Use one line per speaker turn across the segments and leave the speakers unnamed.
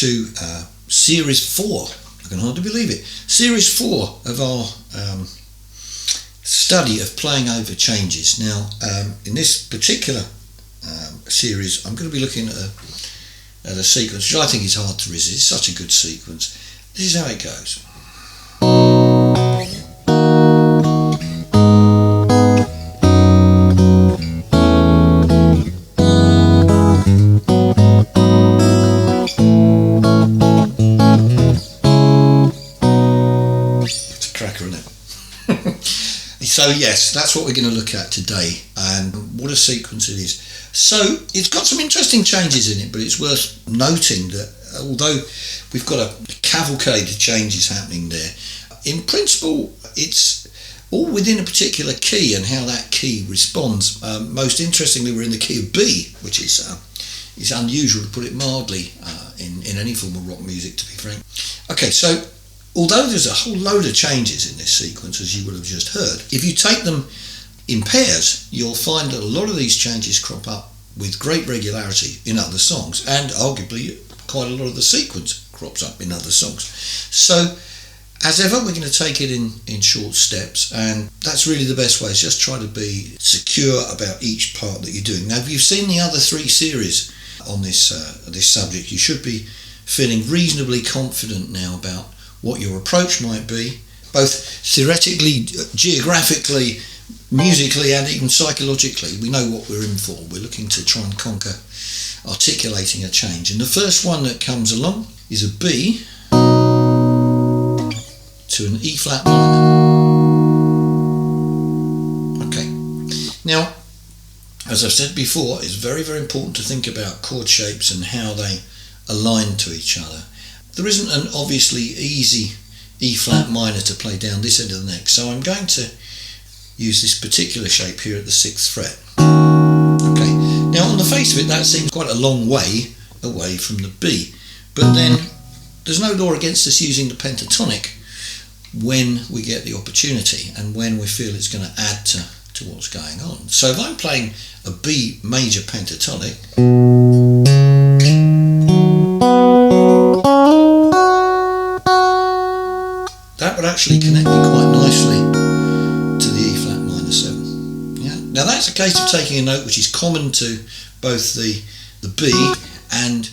to Series 4. I can hardly believe it. Series 4 of our study of playing over changes. Now, in this particular series, I'm going to be looking at a sequence which I think is hard to resist. It's such a good sequence. This is how it goes. It's a cracker, isn't it? So yes, that's what we're going to look at today, and what a sequence it is. So it's got some interesting changes in it, but it's worth noting that although we've got a cavalcade of changes happening there, in principle it's all within a particular key and how that key responds. Most interestingly, we're in the key of B, which is unusual, to put it mildly, in any form of rock music, to be frank. Okay, so although there's a whole load of changes in this sequence, as you would have just heard, if you take them in pairs, you'll find that a lot of these changes crop up with great regularity in other songs, and arguably quite a lot of the sequence crops up in other songs. So, as ever, we're going to take it in short steps, and that's really the best way, is just try to be secure about each part that you're doing. Now, if you've seen the other 3 series on this subject, you should be feeling reasonably confident now about what your approach might be, both theoretically, geographically, musically, and even psychologically. We know what we're in for. We're looking to try and conquer articulating a change. And the first one that comes along is a B to an E flat minor. Okay. Now, as I've said before, it's very, very important to think about chord shapes and how they align to each other. There isn't an obviously easy E flat minor to play down this end of the neck, so I'm going to use this particular shape here at the 6th fret. Okay, now on the face of it that seems quite a long way away from the B, but then there's no law against us using the pentatonic when we get the opportunity and when we feel it's going to add to what's going on. So if I'm playing a B major pentatonic, that would actually connect me quite nicely to the E flat minor 7. Yeah. Now that's a case of taking a note which is common to both the B and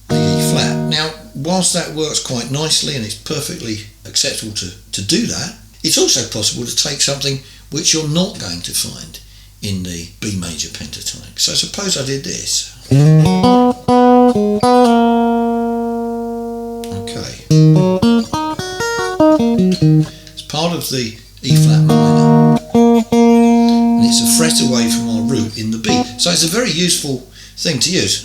the E flat. Now, whilst that works quite nicely and it's perfectly acceptable to do that, it's also possible to take something which you're not going to find in the B major pentatonic. So suppose I did this. Okay. It's part of the E flat minor, and it's a fret away from our root in the B. So it's a very useful thing to use.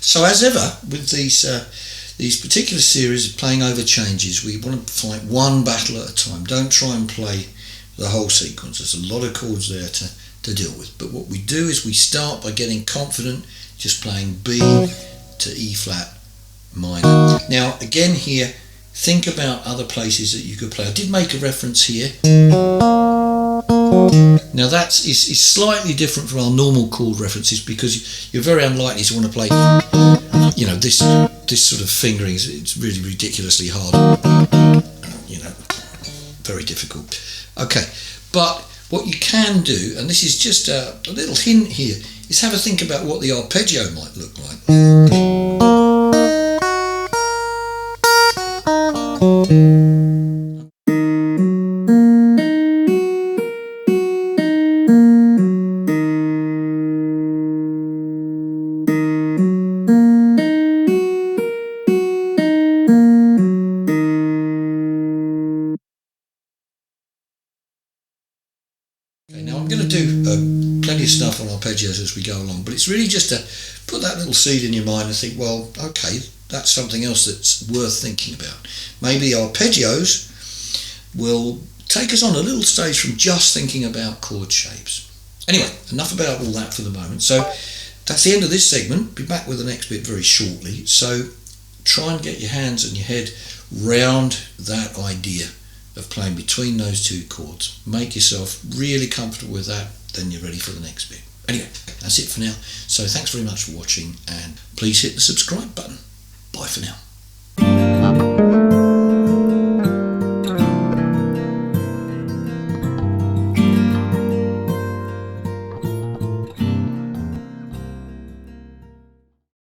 So as ever with these particular series of playing over changes, we want to fight one battle at a time. Don't try and play the whole sequence. There's a lot of chords there to deal with. But what we do is we start by getting confident, just playing B to E flat minor. Now again here, think about other places that you could play. I did make a reference here. Now that is slightly different from our normal chord references, because you're very unlikely to want to play, you know, this sort of fingering. It's really ridiculously hard, you know, very difficult. Okay, but what you can do, and this is just a little hint here, is have a think about what the arpeggio might look like. Okay, now I'm going to do plenty of stuff on arpeggios as we go along, but it's really just to put that little seed in your mind and think, well, okay, that's something else that's worth thinking about. Maybe arpeggios will take us on a little stage from just thinking about chord shapes. Anyway, enough about all that for the moment. So that's the end of this segment. Be back with the next bit very shortly. So try and get your hands and your head round that idea of playing between those two chords. Make yourself really comfortable with that, then you're ready for the next bit. Anyway, that's it for now. So thanks very much for watching, and please hit the subscribe button. Bye for now.